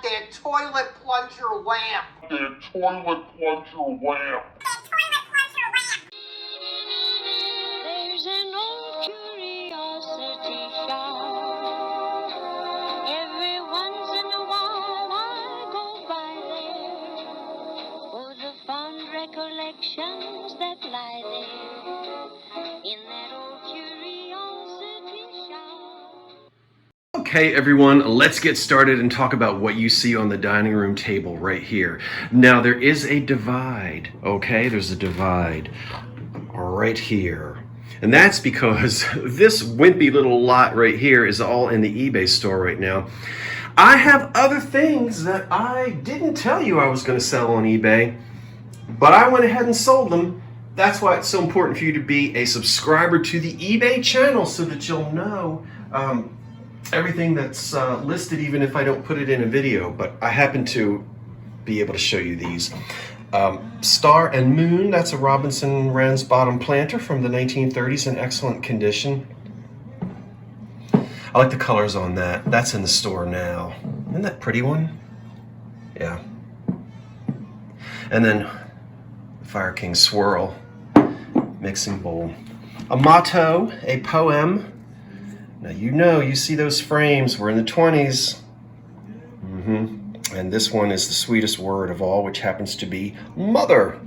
their toilet plunger lamp. There's an old curiosity shop. Every once in a while I go by there for the fond recollections that lie there in that old curiosity shop. Okay, everyone, let's get started and talk about what you see on the dining room table right here. Now, there is a divide, okay? There's a divide right here. And that's because this wimpy little lot right here is all in the eBay store right now. I have other things that I didn't tell you I was going to sell on eBay, but I went ahead and sold them. That's why it's so important for you to be a subscriber to the eBay channel so that you'll know everything that's listed, even if I don't put it in a video. But I happen to be able to show you these. Star and Moon, that's a Robinson Wren's bottom planter from the 1930s in excellent condition. I like the colors on that. That's in the store now. Isn't that a pretty one? Yeah. And then Fire King Swirl mixing bowl. A motto, a poem. Now you see those frames. We're in the 20s. And this one is the sweetest word of all, which happens to be mother.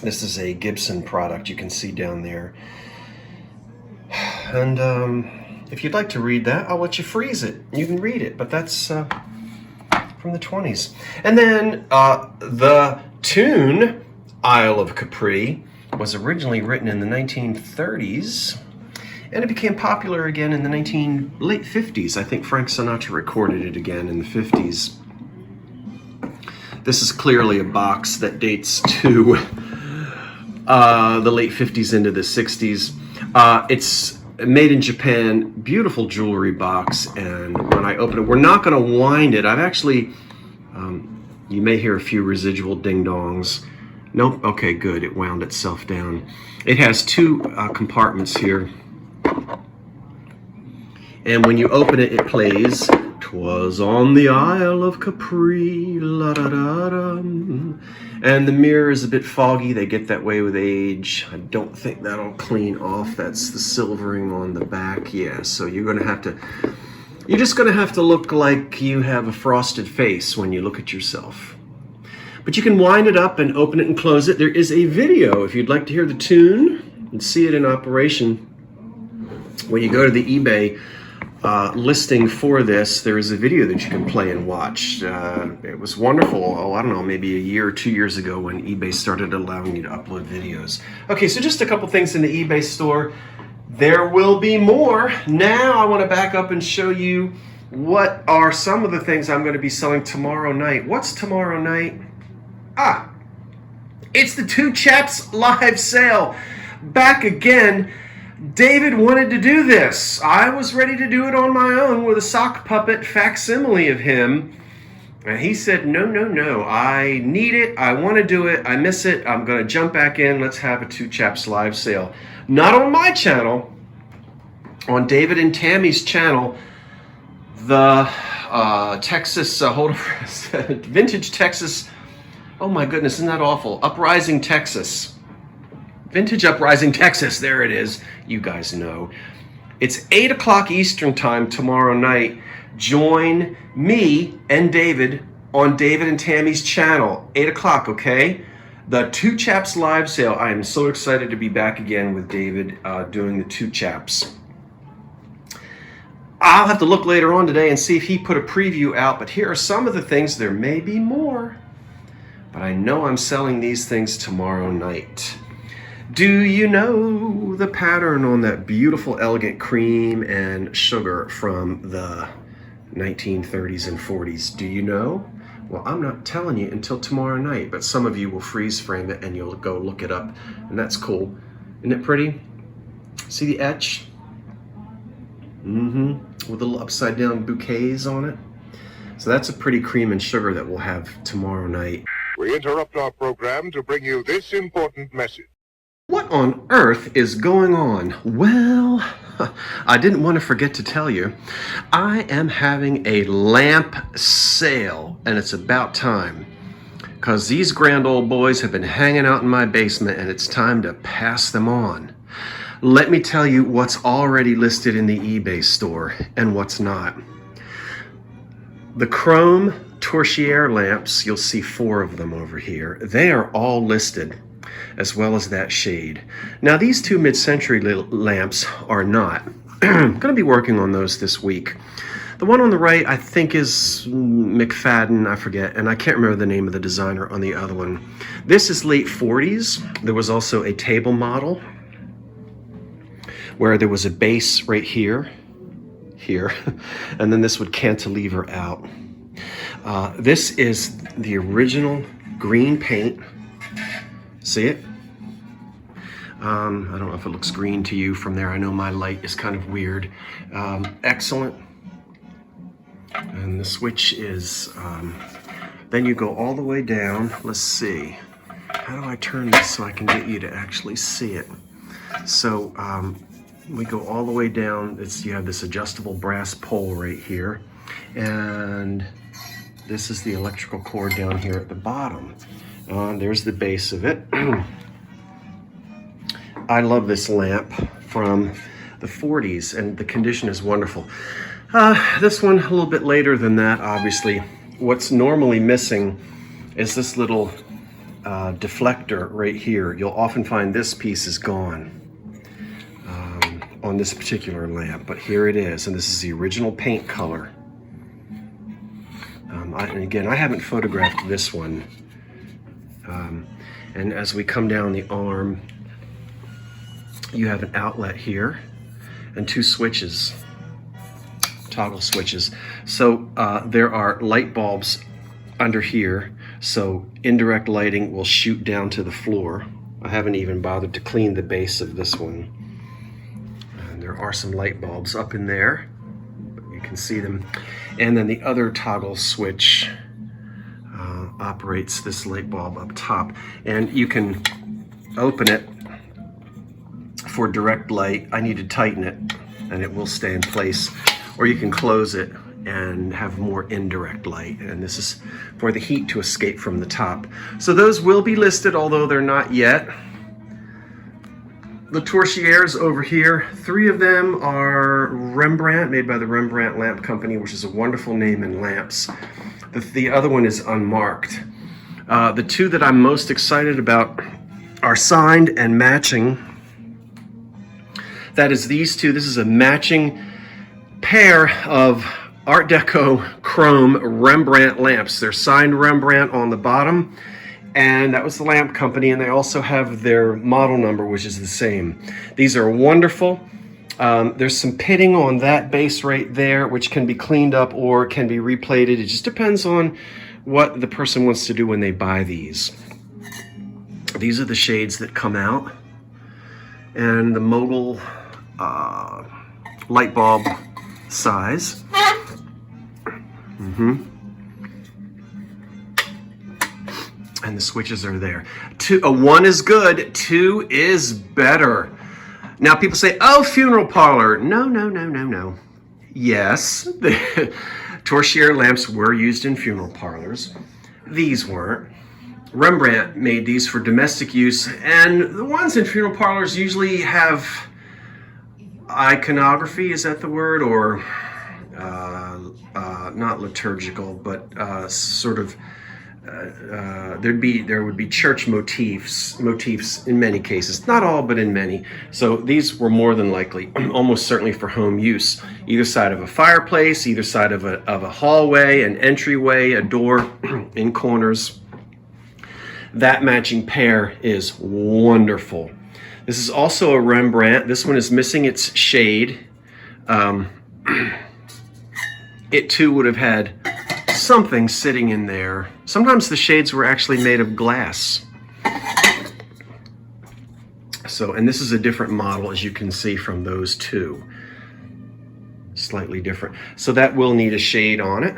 This is a Gibson product, you can see down there. And if you'd like to read that, I'll let you freeze it. You can read it, but that's from the 20s. And then the tune, Isle of Capri, was originally written in the 1930s. And it became popular again in the late 50s. I think Frank Sinatra recorded it again in the 50s. This is clearly a box that dates to the late 50s into the 60s. It's made in Japan, beautiful jewelry box. And when I open it, we're not going to wind it. I've actually, you may hear a few residual ding-dongs. Nope, okay, good, it wound itself down. It has two compartments here. And when you open it, it plays "'Twas on the Isle of Capri, la da da da." And the mirror is a bit foggy. They get that way with age. I don't think that'll clean off. That's the silvering on the back. Yeah, so you're just gonna have to look like you have a frosted face when you look at yourself. But you can wind it up and open it and close it. There is a video if you'd like to hear the tune and see it in operation. When you go to the eBay listing for this, there is a video that you can play and watch. It was wonderful, I don't know, maybe a year or 2 years ago when eBay started allowing you to upload videos. Okay, so just a couple things in the eBay store. There will be more. Now I want to back up and show you what are some of the things I'm going to be selling tomorrow night. What's tomorrow night? It's the Two Chaps live sale. Back again. David wanted to do this. I was ready to do it on my own with a sock puppet facsimile of him. And he said, no, I need it. I want to do it. I miss it. I'm going to jump back in. Let's have a Two Chaps live sale. Not on my channel. On David and Tammy's channel. The Texas, hold on for a second. Vintage Texas. Oh my goodness, isn't that awful? Uprising Texas. Vintage Uprising Texas, there it is. You guys know. It's 8 o'clock Eastern time tomorrow night. Join me and David on David and Tammy's channel. 8 o'clock, okay? The Two Chaps live sale. I am so excited to be back again with David doing the Two Chaps. I'll have to look later on today and see if he put a preview out, but here are some of the things. There may be more, but I know I'm selling these things tomorrow night. Do you know the pattern on that beautiful, elegant cream and sugar from the 1930s and 40s? Do you know? Well, I'm not telling you until tomorrow night, but some of you will freeze frame it and you'll go look it up, and that's cool. Isn't it pretty? See the etch? With little upside down bouquets on it. So that's a pretty cream and sugar that we'll have tomorrow night. We interrupt our program to bring you this important message. What on earth is going on? Well, I didn't want to forget to tell you, I am having a lamp sale, and it's about time, because these grand old boys have been hanging out in my basement, and it's time to pass them on. Let me tell you what's already listed in the eBay store and what's not. The chrome Torchiere lamps, you'll see 4 of them over here. They are all listed, as well as that shade. Now these 2 mid-century lamps are not. I'm going to be working on those this week. The one on the right I think is McFadden, I forget, and I can't remember the name of the designer on the other one. This is late 40s. There was also a table model where there was a base right here, and then this would cantilever out. This is the original green paint. See it? I don't know if it looks green to you from there. I know my light is kind of weird. Excellent. And the switch is, then you go all the way down. Let's see. How do I turn this so I can get you to actually see it? So we go all the way down. You have this adjustable brass pole right here. And this is the electrical cord down here at the bottom. There's the base of it. I love this lamp from the 40s, and the condition is wonderful. This one a little bit later than that, obviously. What's normally missing is this little deflector right here. You'll often find this piece is gone on this particular lamp, but here it is, and this is the original paint color. And again, I haven't photographed this one. And as we come down the arm, you have an outlet here and 2 switches, toggle switches. So there are light bulbs under here, so indirect lighting will shoot down to the floor. I haven't even bothered to clean the base of this one. And there are some light bulbs up in there, but you can see them. And then the other toggle switch operates this light bulb up top, and you can open it for direct light. I need to tighten it and it will stay in place, or you can close it and have more indirect light, and this is for the heat to escape from the top. So those will be listed, although they're not yet. The Torchieres over here, 3 of them are Rembrandt, made by the Rembrandt Lamp Company, which is a wonderful name in lamps. The other one is unmarked. The 2 that I'm most excited about are signed and matching. That is these 2. This is a matching pair of Art Deco chrome Rembrandt lamps. They're signed Rembrandt on the bottom, and that was the lamp company, and they also have their model number, which is the same. These are wonderful. There's some pitting on that base right there, which can be cleaned up or can be replated. It just depends on what the person wants to do when they buy these. These are the shades that come out, and the Mogul light bulb size. And the switches are there. 1 is good, 2 is better. Now people say, oh, funeral parlor. No. Yes, the Torchiere lamps were used in funeral parlors. These weren't. Rembrandt made these for domestic use, and the ones in funeral parlors usually have iconography, is that the word? Or not liturgical, but sort of there would be church motifs in many cases, not all, but in many. So these were more than likely, almost certainly for home use, either side of a fireplace, either side of a hallway, an entryway, a door, in corners. That matching pair is wonderful. This is also a Rembrandt. This one is missing its shade. It too would have had something sitting in there. Sometimes the shades were actually made of glass. So, and this is a different model, as you can see from those 2. Slightly different. So that will need a shade on it.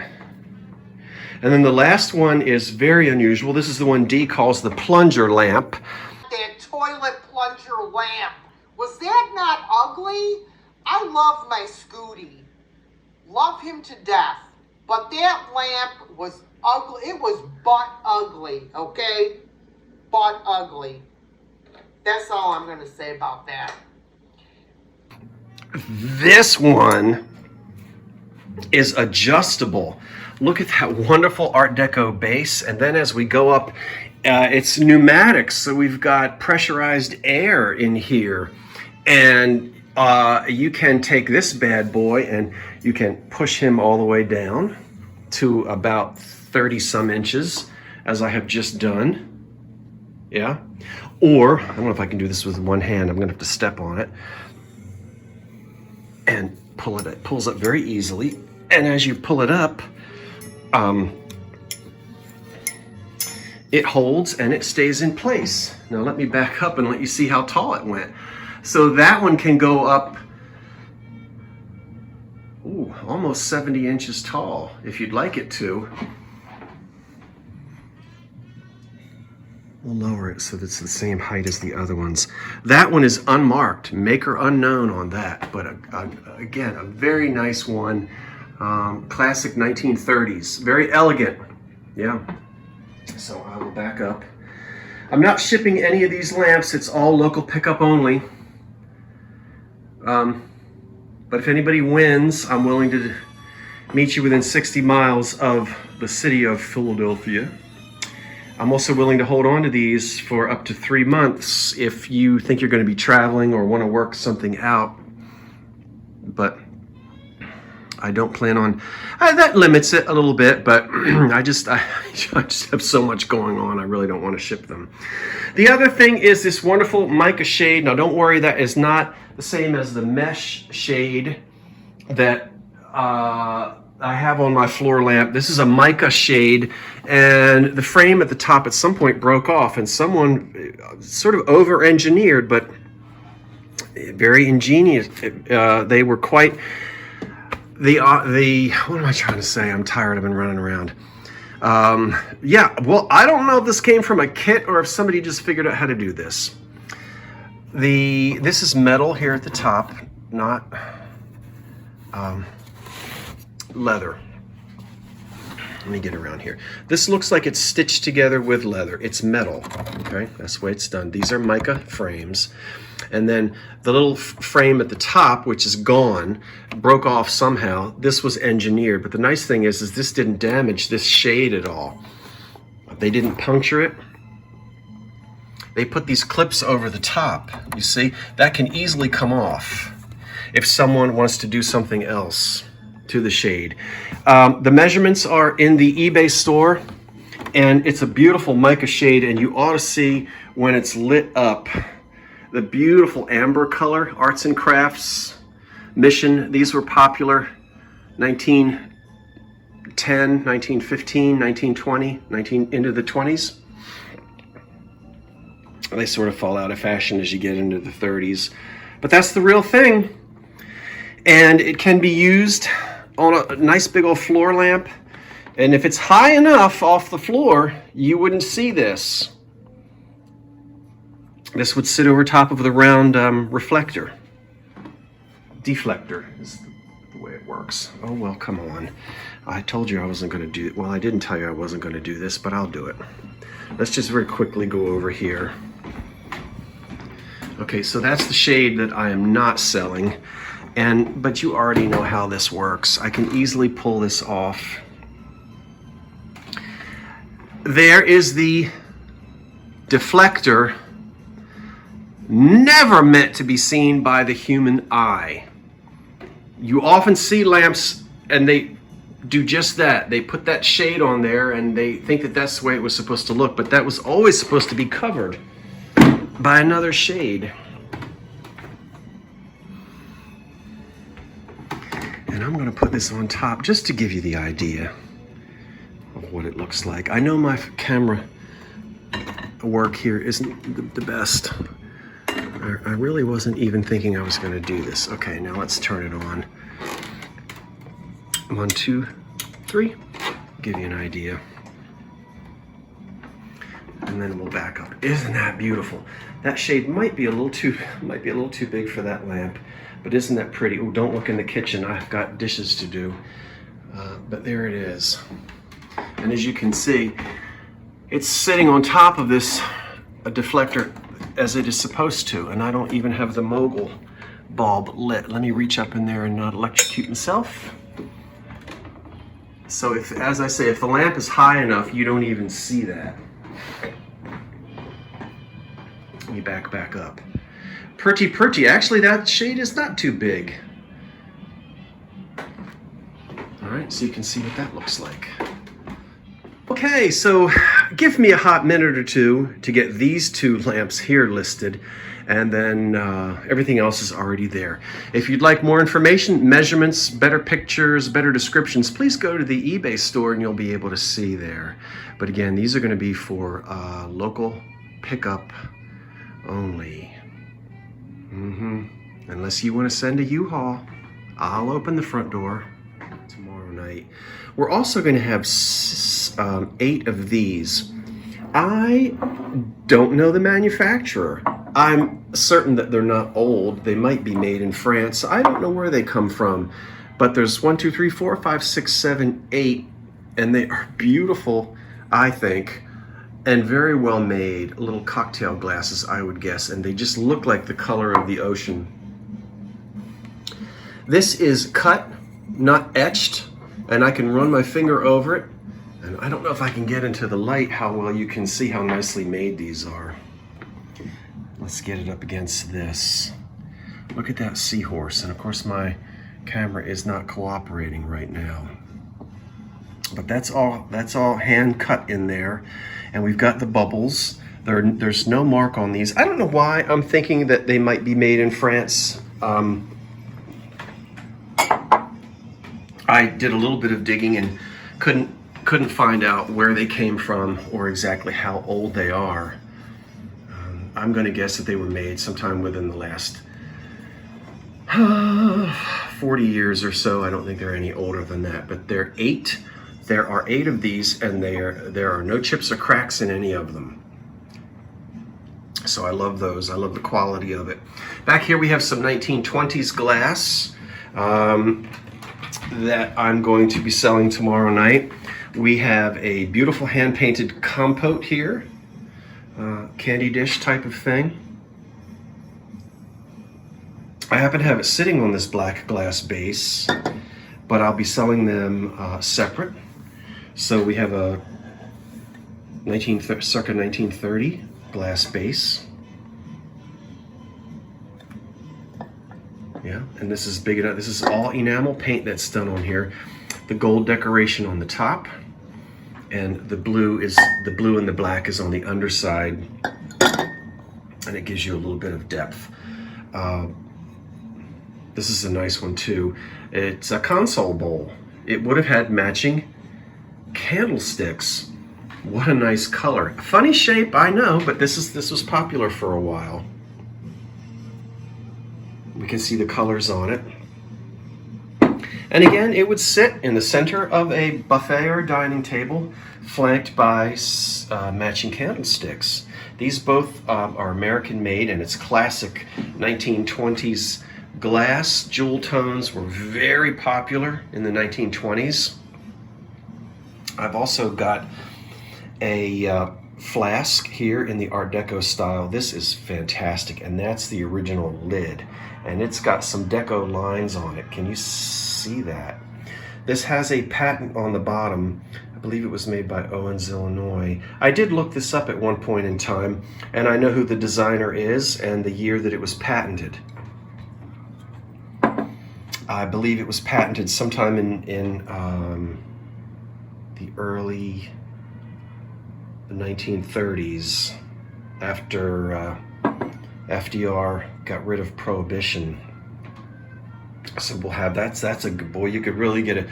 And then the last one is very unusual. This is the one Dee calls the plunger lamp. That toilet plunger lamp. Was that not ugly? I love my Scooty. Love him to death. But that lamp was ugly. It was butt ugly, okay? Butt ugly. That's all I'm going to say about that. This one is adjustable. Look at that wonderful Art Deco base. And then as we go up, it's pneumatics. So we've got pressurized air in here. And you can take this bad boy and you can push him all the way down to about 30 some inches, as I have just done. Yeah. Or, I don't know if I can do this with one hand. I'm going to have to step on it. And pull it. It pulls up very easily. And as you pull it up, it holds and it stays in place. Now let me back up and let you see how tall it went. So that one can go up, ooh, almost 70 inches tall, if you'd like it to. We'll lower it so that it's the same height as the other ones. That one is unmarked, maker unknown on that, but again, a very nice one. Classic 1930s, very elegant. Yeah. So I will back up. I'm not shipping any of these lamps. It's all local pickup only. But if anybody wins, I'm willing to meet you within 60 miles of the city of Philadelphia. I'm also willing to hold on to these for up to 3 months if you think you're going to be traveling or want to work something out. But I don't plan on, that limits it a little bit, but I just have so much going on, I really don't want to ship them. The other thing is this wonderful mica shade. Now don't worry, that is not the same as the mesh shade that I have on my floor lamp. This is a mica shade, and the frame at the top at some point broke off, and someone sort of over-engineered, but very ingenious. They were quite... what am I trying to say? I'm tired. I've been running around. Yeah, well, I don't know if this came from a kit or if somebody just figured out how to do this. This is metal here at the top, not leather. Let me get around here. This looks like it's stitched together with leather. It's metal, okay? That's the way it's done. These are mica frames. And then the little frame at the top, which is gone, broke off somehow. This was engineered, but the nice thing is this didn't damage this shade at all. They didn't puncture it. They put these clips over the top. You see, that can easily come off if someone wants to do something else to the shade. The measurements are in the eBay store, and it's a beautiful mica shade, and you ought to see when it's lit up. The beautiful amber color, Arts and Crafts, Mission, these were popular 1910, 1915, 1920, into the 20s. They sort of fall out of fashion as you get into the 30s. But that's the real thing. And it can be used on a nice big old floor lamp. And if it's high enough off the floor, you wouldn't see this. This would sit over top of the round reflector. Deflector is the way it works. Oh, well, come on. I told you I wasn't going to do it. Well, I didn't tell you I wasn't going to do this, but I'll do it. Let's just very quickly go over here. Okay, so that's the shade that I am not selling. But you already know how this works. I can easily pull this off. There is the deflector, never meant to be seen by the human eye. You often see lamps and they do just that. They put that shade on there and they think that that's the way it was supposed to look, but that was always supposed to be covered by another shade. And I'm going to put this on top just to give you the idea of what it looks like. I know my camera work here isn't the best. I really wasn't even thinking I was going to do this. Okay, now let's turn it on. 1, 2, 3. Give you an idea. and then we'll back up. Isn't that beautiful? That shade might be a little too big for that lamp, but isn't that pretty? Oh, don't look in the kitchen. I've got dishes to do. But there it is. And as you can see, it's sitting on top of this deflector as it is supposed to, and I don't even have the mogul bulb lit. Let me reach up in there and not electrocute myself. So if, as I say, if the lamp is high enough, you don't even see that. Let me back up. Pretty. Actually, that shade is not too big. All right, so you can see what that looks like. Okay, so give me a hot minute or two to get these two lamps here listed, and then everything else is already there. If you'd like more information, measurements, better pictures, better descriptions, please go to the eBay store and you'll be able to see there. But again, these are going to be for local pickup only. Unless you want to send a U-Haul, I'll open the front door tomorrow night. We're also going to have 8 of these. I don't know the manufacturer. I'm certain that they're not old. They might be made in France. I don't know where they come from. But there's 1, 2, 3, 4, 5, 6, 7, 8, and they are beautiful, I think, and very well made. Little cocktail glasses, I would guess, and they just look like the color of the ocean. This is cut, not etched, and I can run my finger over it. And I don't know if I can get into the light how well you can see how nicely made these are. Let's get it up against this. Look at that seahorse. And of course my camera is not cooperating right now. But that's all hand cut in there. And we've got the bubbles. There's no mark on these. I don't know why I'm thinking that they might be made in France. I did a little bit of digging and couldn't find out where they came from or exactly how old they are. I'm going to guess that they were made sometime within the last 40 years or so. I don't think they're any older than that, but they're 8. There are 8 of these, and there are no chips or cracks in any of them. So I love those. I love the quality of it. Back here we have some 1920s glass that I'm going to be selling tomorrow night. We have a beautiful hand-painted compote here, candy dish type of thing. I happen to have it sitting on this black glass base, but I'll be selling them separate. So we have a circa 1930 glass base. Yeah, and this is big enough. This is all enamel paint that's done on here. The gold decoration on the top, and the blue and the black is on the underside, and it gives you a little bit of depth. This is a nice one too. It's a console bowl. It would have had matching candlesticks. What a nice color. Funny shape, I know, but this was popular for a while. We can see the colors on it. And again, it would sit in the center of a buffet or dining table, flanked by matching candlesticks. These both are American made, and it's classic 1920s glass. Jewel tones were very popular in the 1920s. I've also got a flask here in the Art Deco style. This is fantastic, and that's the original lid. And it's got some Deco lines on it. Can you see that? This has a patent on the bottom. I believe it was made by Owens, Illinois. I did look this up at one point in time, and I know who the designer is and the year that it was patented. I believe it was patented sometime in the early 1930s, after FDR got rid of Prohibition. So we'll have that's a good boy. You could really get a.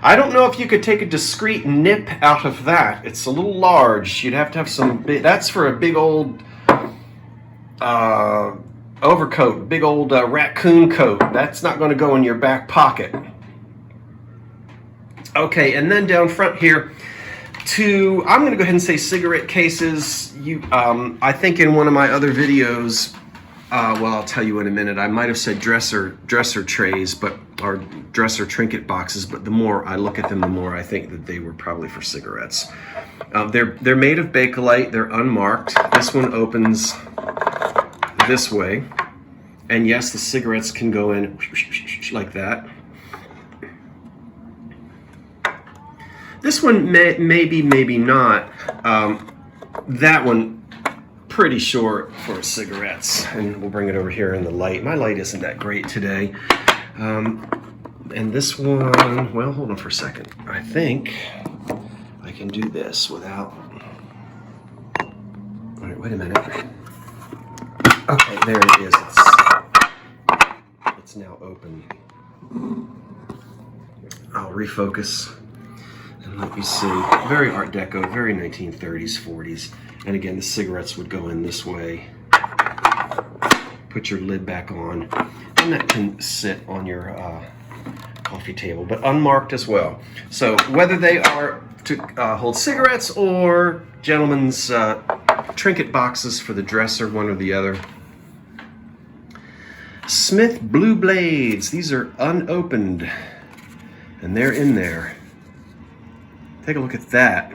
I don't know if you could take a discreet nip out of that. It's a little large. You'd have to have some big. That's for a big old overcoat, big old raccoon coat. That's not going to go in your back pocket. Okay, and then down front here, I'm going to go ahead and say cigarette cases. I think in one of my other videos, well, I'll tell you in a minute, I might have said dresser trays, or dresser trinket boxes, but the more I look at them, the more I think that they were probably for cigarettes. They're made of Bakelite. They're unmarked. This one opens this way. And yes, the cigarettes can go in like that. This one maybe, maybe not. That one, pretty short for cigarettes. And we'll bring it over here in the light. My light isn't that great today. And this one, well, hold on for a second. I think I can do this without... All right, wait a minute. Okay, there it is. It's now open. I'll refocus and let you see. Very Art Deco, very 1930s, 40s. And again, the cigarettes would go in this way. Put your lid back on. And that can sit on your coffee table, but unmarked as well. So whether they are to hold cigarettes or gentlemen's trinket boxes for the dresser, one or the other. Smith Blue Blades. These are unopened, and they're in there. Take a look at that.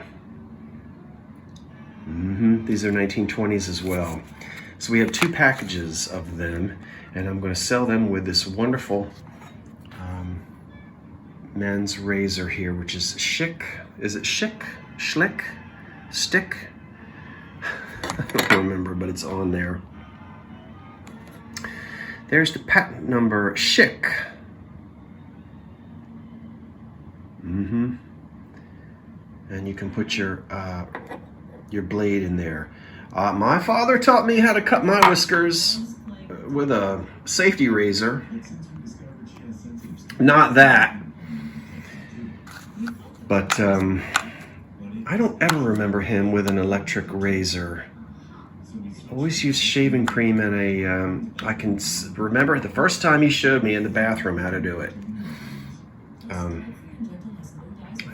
These are 1920s as well. So we have 2 packages of them, and I'm going to sell them with this wonderful men's razor here, which is Schick. Is it Schick? Schlick? Stick? I don't remember, but it's on there. There's the patent number, Schick. And you can put your blade in there. My father taught me how to cut my whiskers with a safety razor. Not that. But I don't ever remember him with an electric razor. Always used shaving cream and I can remember the first time he showed me in the bathroom how to do it. I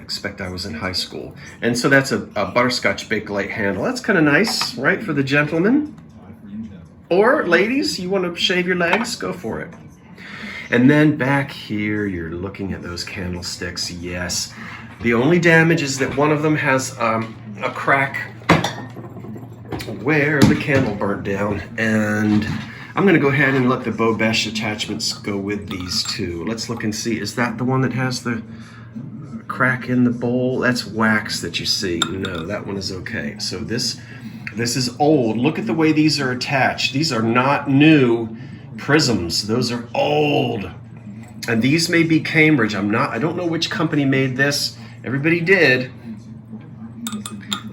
expect I was in high school. And so that's a butterscotch Bakelite handle. That's kind of nice, right, for the gentleman? Or ladies, you want to shave your legs? Go for it. And then back here, you're looking at those candlesticks. Yes. The only damage is that one of them has a crack where the candle burnt down, and I'm going to go ahead and let the Beau Beche attachments go with these two. Let's look and see. Is that the one that has the crack in the bowl? That's wax that you see. No, that one is okay. So this is old. Look at the way these are attached. These are not new prisms. Those are old. And these may be Cambridge. I don't know which company made this. Everybody did.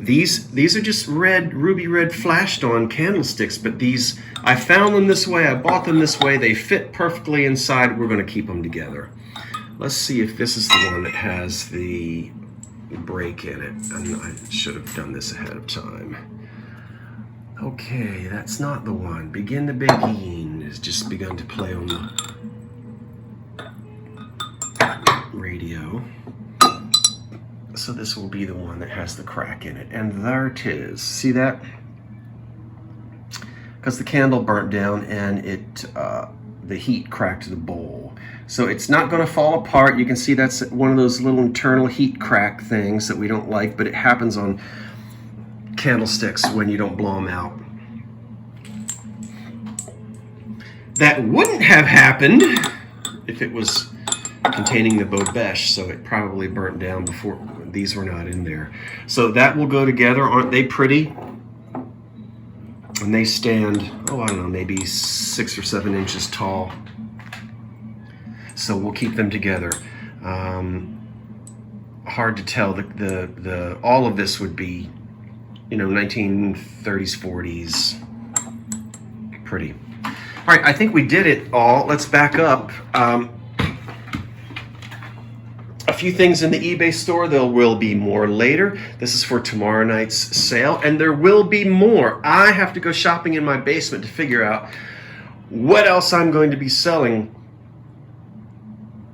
These are just red, ruby red flashed on candlesticks, but these, I found them this way, I bought them this way, they fit perfectly inside. We're going to keep them together. Let's see if this is the one that has the break in it. I should have done this ahead of time. Okay, that's not the one. Begin to Begin has just begun to play on the radio. So this will be the one that has the crack in it. And there it is. See that? Because the candle burnt down and the heat cracked the bowl. So it's not going to fall apart. You can see that's one of those little internal heat crack things that we don't like, but it happens on candlesticks when you don't blow them out. That wouldn't have happened if it was containing the Beau Beche, so it probably burnt down before. These were not in there. So that will go together. Aren't they pretty? And they stand, oh, I don't know, maybe 6 or 7 inches tall. So we'll keep them together. Hard to tell. The all of this would be, 1930s, 40s. Pretty. All right, I think we did it all. Let's back up. A few things in the eBay store. There will be more later. This is for tomorrow night's sale, and there will be more. I have to go shopping in my basement to figure out what else I'm going to be selling.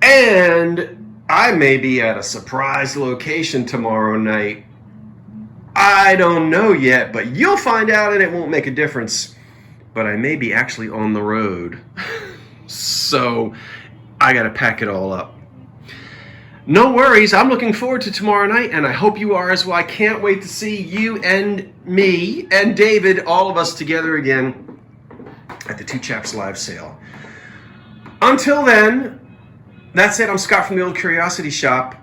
And I may be at a surprise location tomorrow night. I don't know yet, but you'll find out and it won't make a difference. But I may be actually on the road. So I gotta pack it all up. No worries, I'm looking forward to tomorrow night, and I hope you are as well. I can't wait to see you and me and David, all of us together again at the Two Chaps live sale. Until then, that's it. I'm Scott from the Old Curiosity Shop.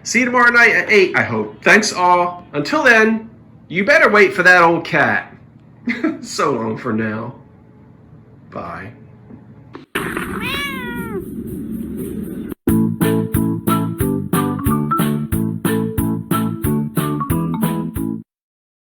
See you tomorrow night at 8, I hope. Thanks all. Until then, you better wait for that old cat. So long for now. Bye.